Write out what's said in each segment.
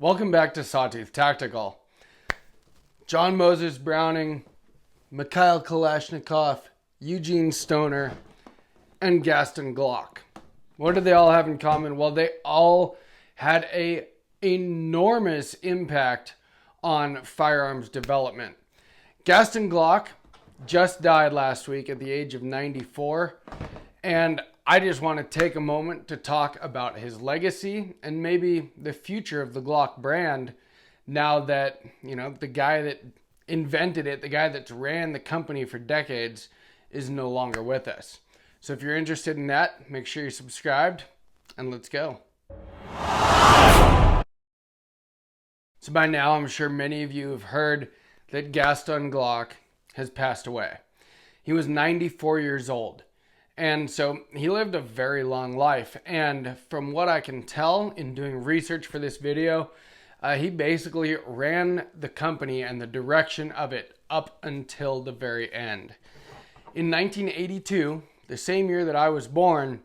Welcome back to Sawtooth Tactical. John Moses Browning, Mikhail Kalashnikov, Eugene Stoner, and Gaston Glock. What do they all have in common? Well, they all had an enormous impact on firearms development. Gaston Glock just died last week at the age of 94, and I just want to take a moment to talk about his legacy and maybe the future of the Glock brand now that, the guy that invented it, the guy that's ran the company for decades, is no longer with us. So if you're interested in that, make sure you're subscribed and let's go. So by now, I'm sure many of you have heard that Gaston Glock has passed away. He was 94 years old. And so he lived a very long life. And from what I can tell in doing research for this video, he basically ran the company and the direction of it up until the very end. In 1982, the same year that I was born,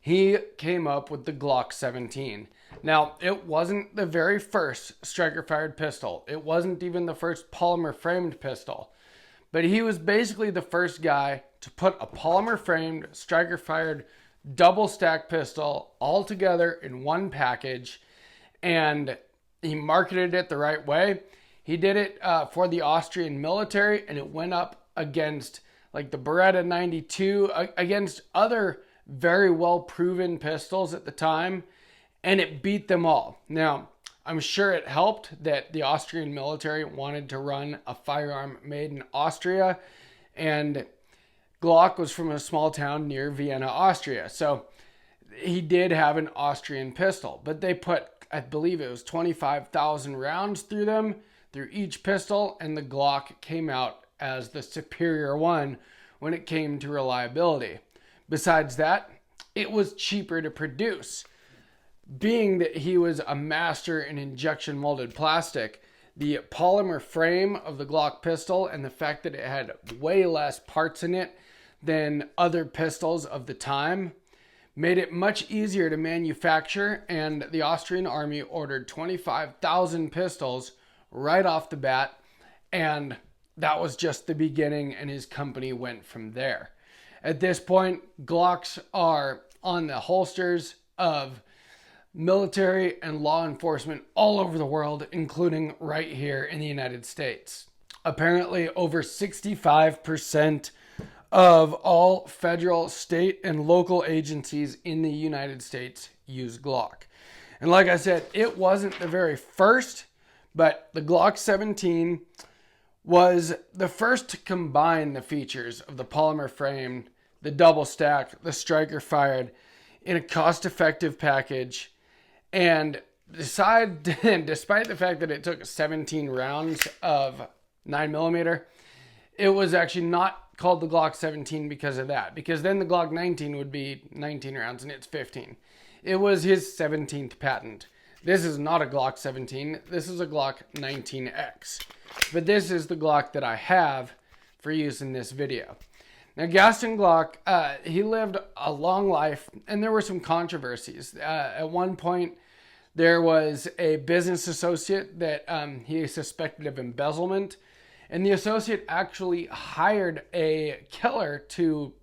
he came up with the Glock 17. Now, it wasn't the very first striker-fired pistol. It wasn't even the first polymer-framed pistol. But he was basically the first guy to put a polymer-framed, striker-fired, double-stack pistol all together in one package, and he marketed it the right way. He did it for the Austrian military, and it went up against like the Beretta 92, against other very well-proven pistols at the time, and it beat them all. Now, I'm sure it helped that the Austrian military wanted to run a firearm made in Austria, and Glock was from a small town near Vienna, Austria. So he did have an Austrian pistol, but they put, I believe it was 25,000 rounds through them, through each pistol, and the Glock came out as the superior one when it came to reliability. Besides that, it was cheaper to produce. Being that he was a master in injection molded plastic, the polymer frame of the Glock pistol and the fact that it had way less parts in it than other pistols of the time made it much easier to manufacture, and the Austrian army ordered 25,000 pistols right off the bat, and that was just the beginning, and his company went from there. At this point, Glocks are on the holsters of military and law enforcement all over the world, including right here in the United States. Apparently, over 65% of all federal, state, and local agencies in the United States use Glock. And like I said, it wasn't the very first, but the Glock 17 was the first to combine the features of the polymer frame, the double stack, the striker fired in a cost-effective package. And despite the fact that it took 17 rounds of 9mm, it was actually not called the Glock 17 because of that. Because then the Glock 19 would be 19 rounds and it's 15. It was his 17th patent. This is not a Glock 17. This is a Glock 19X. But this is the Glock that I have for use in this video. Now, Gaston Glock, he lived a long life, and there were some controversies. At one point, there was a business associate that he suspected of embezzlement, and the associate actually hired a killer to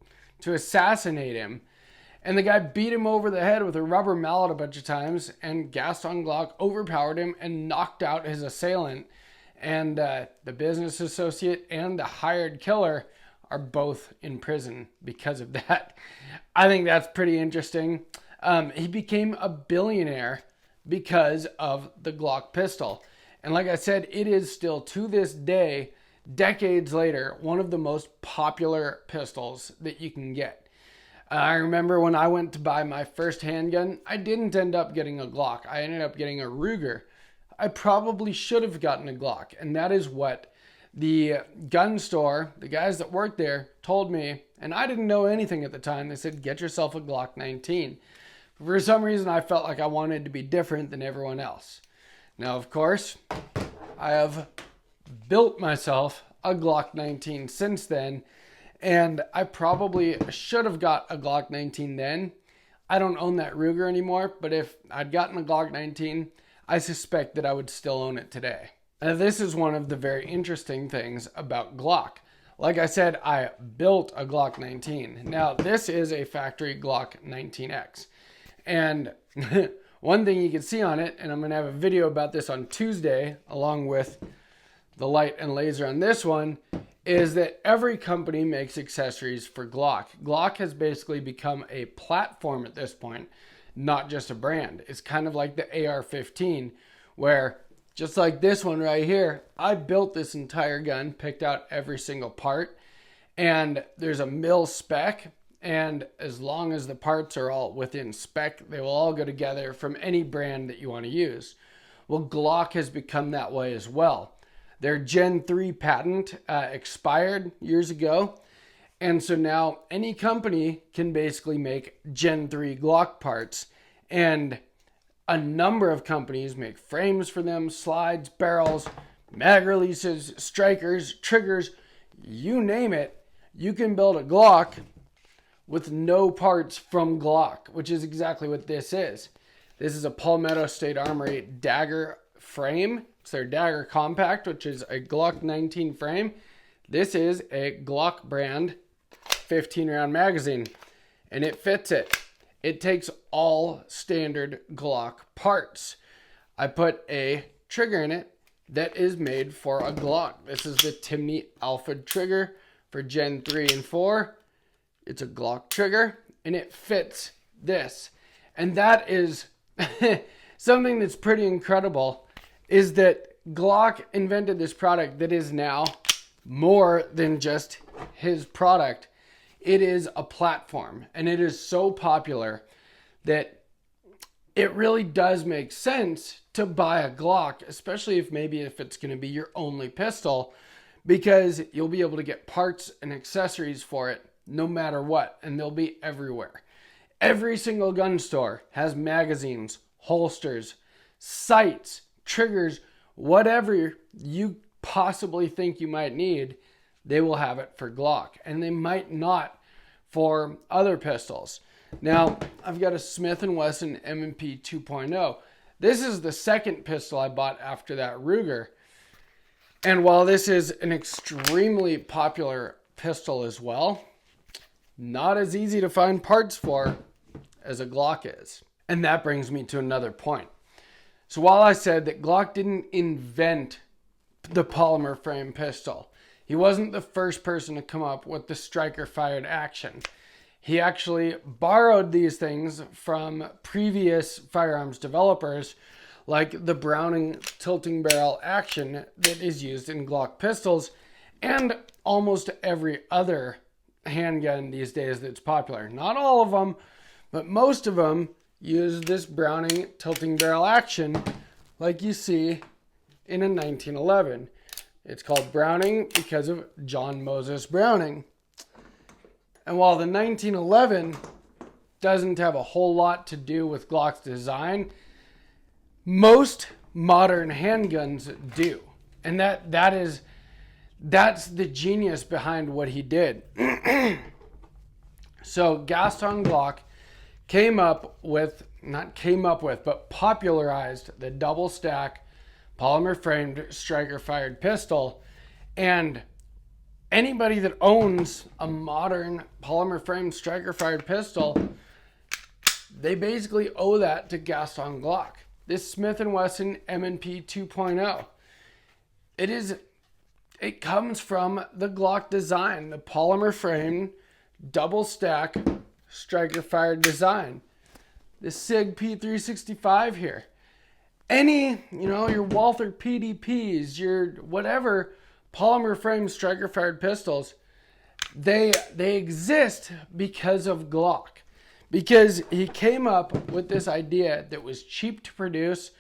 assassinate him. And the guy beat him over the head with a rubber mallet a bunch of times, and Gaston Glock overpowered him and knocked out his assailant. And the business associate and the hired killer are both in prison because of that. I think that's pretty interesting. He became a billionaire because of the Glock pistol. And like I said, it is still to this day, decades later, one of the most popular pistols that you can get. I remember when I went to buy my first handgun, I didn't end up getting a Glock. I ended up getting a Ruger. I probably should have gotten a Glock. And that is what the gun store, the guys that worked there, told me. And I didn't know anything at the time. They said, get yourself a Glock 19. For some reason, I felt like I wanted to be different than everyone else. Now, of course, I have built myself a Glock 19 since then, and I probably should have got a Glock 19 then. I don't own that Ruger anymore, but if I'd gotten a Glock 19, I suspect that I would still own it today. Now, this is one of the very interesting things about Glock. Like I said, I built a Glock 19. Now, this is a factory Glock 19X. And one thing you can see on it, and I'm going to have a video about this on Tuesday, along with the light and laser on this one, is that every company makes accessories for Glock. Glock has basically become a platform at this point, not just a brand. It's kind of like the AR-15, where just like this one right here, I built this entire gun, picked out every single part, and there's a mil spec, and as long as the parts are all within spec, they will all go together from any brand that you want to use. Well, Glock has become that way as well. Their Gen 3 patent expired years ago, and so now any company can basically make Gen 3 Glock parts, and a number of companies make frames for them, slides, barrels, mag releases, strikers, triggers, you name it. You can build a Glock with no parts from Glock, which is exactly what this is. This is a Palmetto State Armory dagger frame. It's their dagger compact, which is a Glock 19 frame. This is a Glock brand 15 round magazine, and it fits it. It takes all standard Glock parts. I put a trigger in it that is made for a Glock. This is the Timney Alpha trigger for Gen 3 and 4. It's a Glock trigger, and it fits this. And that is something that's pretty incredible, is that Glock invented this product that is now more than just his product. It is a platform, and it is so popular that it really does make sense to buy a Glock, especially if it's going to be your only pistol, because you'll be able to get parts and accessories for it no matter what, and they'll be everywhere. Every single gun store has magazines, holsters, sights, triggers, whatever you possibly think you might need, they will have it for Glock, and they might not for other pistols. Now, I've got a Smith & Wesson M&P 2.0. This is the second pistol I bought after that Ruger. And while this is an extremely popular pistol as well, not as easy to find parts for as a Glock is. And that brings me to another point. So while I said that Glock didn't invent the polymer frame pistol, he wasn't the first person to come up with the striker fired action. He actually borrowed these things from previous firearms developers, like the Browning tilting barrel action that is used in Glock pistols and almost every other handgun these days that's popular. Not all of them, but most of them use this Browning tilting barrel action like you see in a 1911. It's called Browning because of John Moses Browning. And while the 1911 doesn't have a whole lot to do with Glock's design, most modern handguns do. And that's the genius behind what he did. So Gaston Glock but popularized the double stack polymer framed striker fired pistol. And anybody that owns a modern polymer framed striker fired pistol, they basically owe that to Gaston Glock. This Smith & Wesson M&P 2.0. It comes from the Glock design, the polymer framed double stack striker fired design. The SIG P365 here. Your Walther PDPs, your whatever polymer frame striker fired pistols, they exist because of Glock. Because he came up with this idea that was cheap to produce,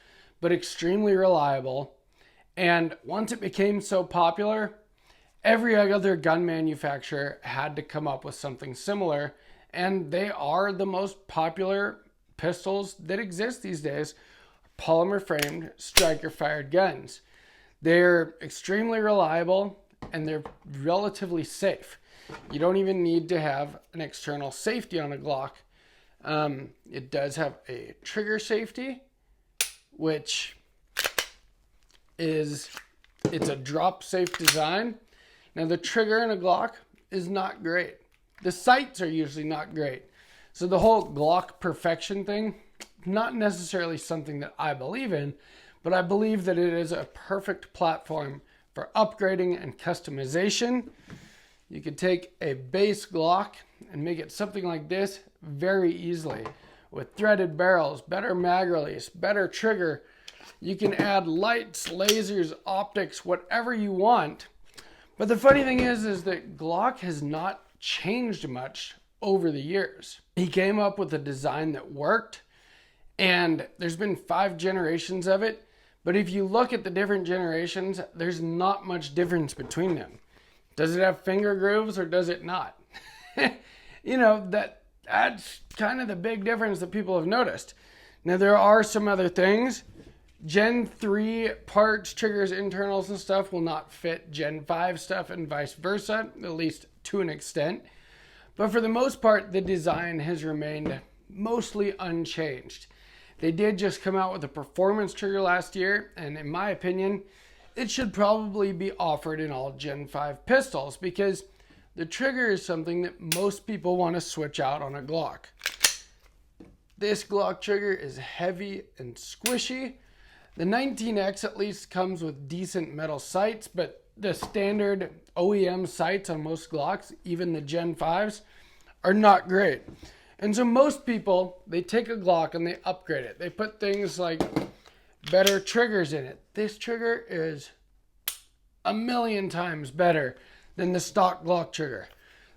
but extremely reliable. And once it became so popular, every other gun manufacturer had to come up with something similar. And they are the most popular pistols that exist these days, polymer framed striker fired guns. They're extremely reliable and they're relatively safe. You don't even need to have an external safety on a Glock. It does have a trigger safety, which is it's a drop safe design. Now the trigger in a Glock is not great. The sights are usually not great. So the whole Glock perfection thing, not necessarily something that I believe in, but I believe that it is a perfect platform for upgrading and customization. You could take a base Glock and make it something like this very easily with threaded barrels, better mag release, better trigger. You can add lights, lasers, optics, whatever you want. But the funny thing is that Glock has not changed much over the years. He came up with a design that worked, and there's been 5 generations of it. But if you look at the different generations, there's not much difference between them. Does it have finger grooves or does it not? You know, that's kind of the big difference that people have noticed. Now, there are some other things. Gen 3 parts, triggers, internals, and stuff will not fit Gen 5 stuff and vice versa, at least to an extent. But for the most part, the design has remained mostly unchanged. They did just come out with a performance trigger last year, and in my opinion, it should probably be offered in all Gen 5 pistols because the trigger is something that most people want to switch out on a Glock. This Glock trigger is heavy and squishy. The 19X at least comes with decent metal sights, but the standard OEM sights on most Glocks, even the Gen 5s, are not great. And so most people, they take a Glock and they upgrade it. They put things like better triggers in it. This trigger is a million times better than the stock Glock trigger.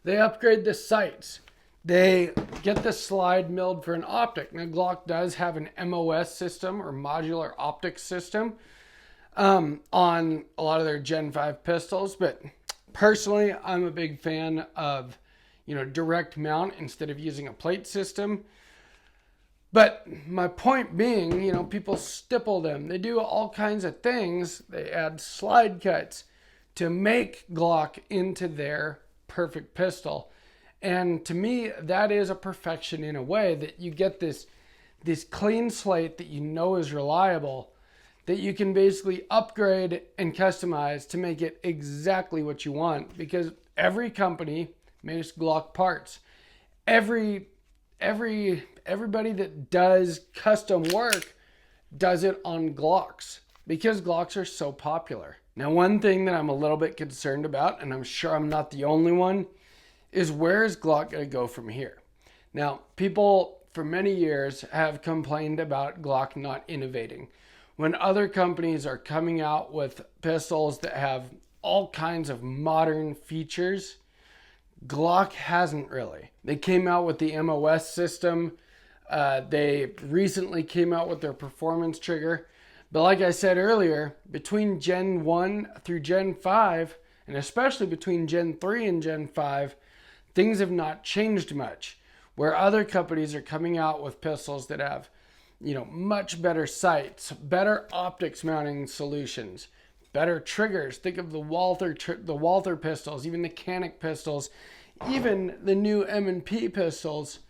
They upgrade the sights. They get the slide milled for an optic. Now Glock does have an MOS system or modular optics system on a lot of their Gen 5 pistols, but personally I'm a big fan of direct mount instead of using a plate system. But my point being, people stipple them. They do all kinds of things. They add slide cuts to make Glock into their perfect pistol. And to me, that is a perfection in a way that you get this clean slate that you know is reliable, that you can basically upgrade and customize to make it exactly what you want, because every company makes Glock parts. Everybody that does custom work does it on Glocks because Glocks are so popular. Now, one thing that I'm a little bit concerned about, and I'm sure I'm not the only one, is where is Glock going to go from here? Now, people for many years have complained about Glock not innovating. When other companies are coming out with pistols that have all kinds of modern features, Glock hasn't really. They came out with the MOS system. They recently came out with their performance trigger. But like I said earlier, between Gen 1 through Gen 5, and especially between Gen 3 and Gen 5, things have not changed much. Where other companies are coming out with pistols that have, much better sights, better optics mounting solutions, better triggers. Think of the Walther pistols, even the Canic pistols, even the new M&P pistols,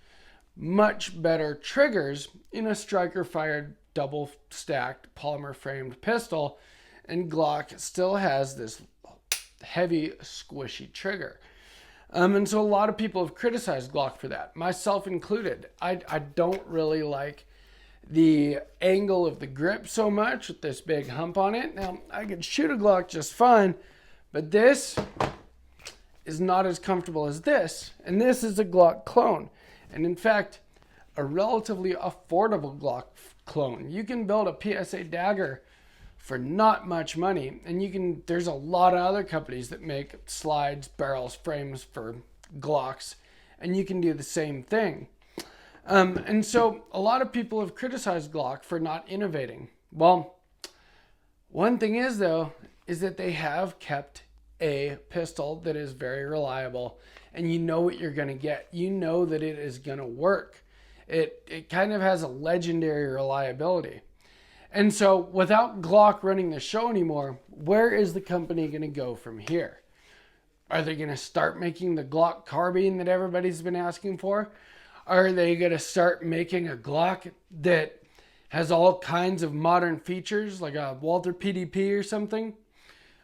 much better triggers in a striker-fired double stacked polymer framed pistol, and Glock still has this heavy squishy trigger. And so a lot of people have criticized Glock for that, myself included. I don't really like the angle of the grip so much with this big hump on it. Now, I could shoot a Glock just fine, but this is not as comfortable as this. And this is a Glock clone. And in fact, a relatively affordable Glock clone. You can build a PSA dagger for not much money. And there's a lot of other companies that make slides, barrels, frames for Glocks. And you can do the same thing. And so a lot of people have criticized Glock for not innovating. Well, one thing is that they have kept a pistol that is very reliable, and you know what you're going to get. You know that it is going to work. It kind of has a legendary reliability. And so without Glock running the show anymore, where is the company going to go from here? Are they going to start making the Glock carbine that everybody's been asking for? Are they going to start making a Glock that has all kinds of modern features like a Walther PDP or something?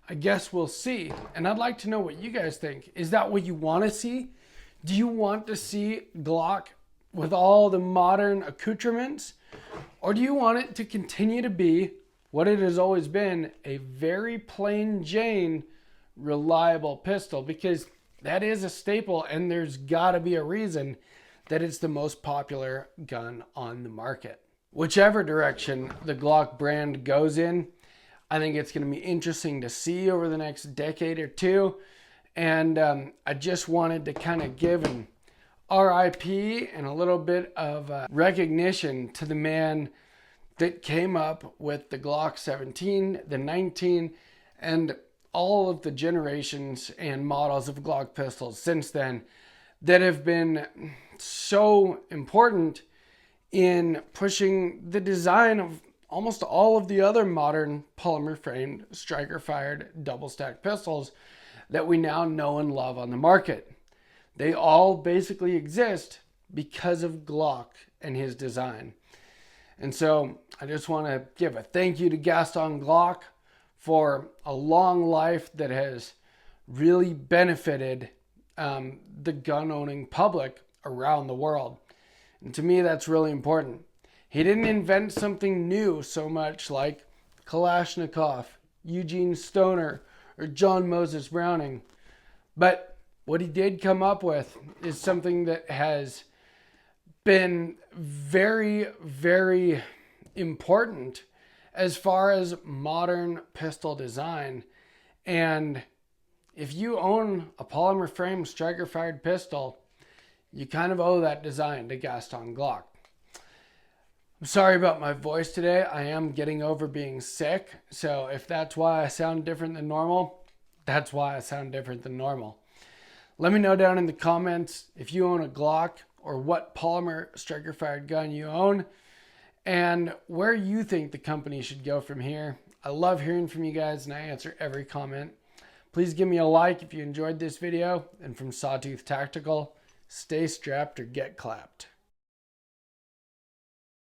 I guess we'll see. And I'd like to know what you guys think. Is that what you want to see? Do you want to see Glock with all the modern accoutrements? Or do you want it to continue to be what it has always been, a very plain Jane, reliable pistol? Because that is a staple, and there's got to be a reason that it's the most popular gun on the market. Whichever direction the Glock brand goes in, I think it's going to be interesting to see over the next decade or two. And I just wanted to kind of give an RIP and a little bit of recognition to the man that came up with the Glock 17, the 19, and all of the generations and models of Glock pistols since then that have been so important in pushing the design of almost all of the other modern polymer framed striker fired double stack pistols that we now know and love on the market. They all basically exist because of Glock and his design. And so I just want to give a thank you to Gaston Glock for a long life that has really benefited the gun owning public around the world. And to me, that's really important. He didn't invent something new so much like Kalashnikov, Eugene Stoner, or John Moses Browning. But what he did come up with is something that has been very, very important as far as modern pistol design. And if you own a polymer frame striker fired pistol, you kind of owe that design to Gaston Glock. I'm sorry about my voice today. I am getting over being sick. So if that's why I sound different than normal, that's why I sound different than normal. Let me know down in the comments if you own a Glock or what polymer striker fired gun you own and where you think the company should go from here. I love hearing from you guys and I answer every comment. Please give me a like if you enjoyed this video. And from Sawtooth Tactical, stay strapped or get clapped.